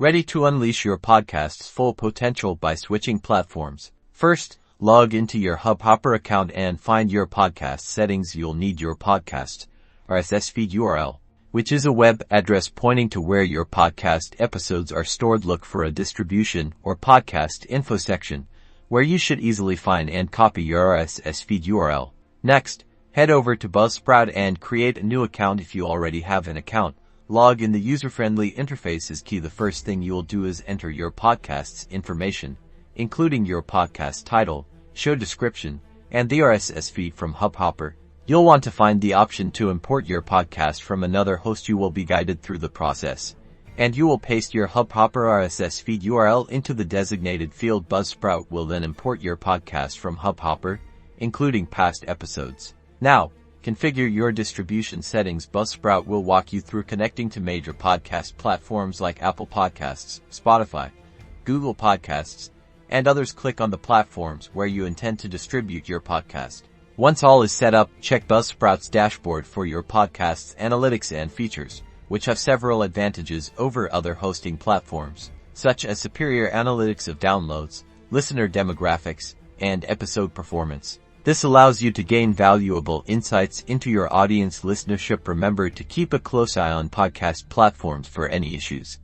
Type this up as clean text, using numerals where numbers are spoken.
Ready to unleash your podcast's full potential by switching platforms? First, log into your Hubhopper account and find your podcast settings. You'll need your podcast RSS Feed URL, which is a web address pointing to where your podcast episodes are stored. Look for a distribution or podcast info section, where you should easily find and copy your RSS Feed URL. Next, head over to Buzzsprout and create a new account if you already have an account. Log in. The user-friendly interface is key. The first thing you'll do is enter your podcast's information, including your podcast title, show description, and the RSS feed from Hubhopper. You'll want to find the option to import your podcast from another host. You will be guided through the process, and you will paste your Hubhopper RSS feed URL into the designated field. Buzzsprout will then import your podcast from Hubhopper, including past episodes. Now, configure your distribution settings. Buzzsprout will walk you through connecting to major podcast platforms like Apple Podcasts, Spotify, Google Podcasts, and others. Click on the platforms where you intend to distribute your podcast. Once all is set up, check Buzzsprout's dashboard for your podcast's analytics and features, which have several advantages over other hosting platforms, such as superior analytics of downloads, listener demographics, and episode performance. This allows you to gain valuable insights into your audience listenership. Remember to keep a close eye on podcast platforms for any issues.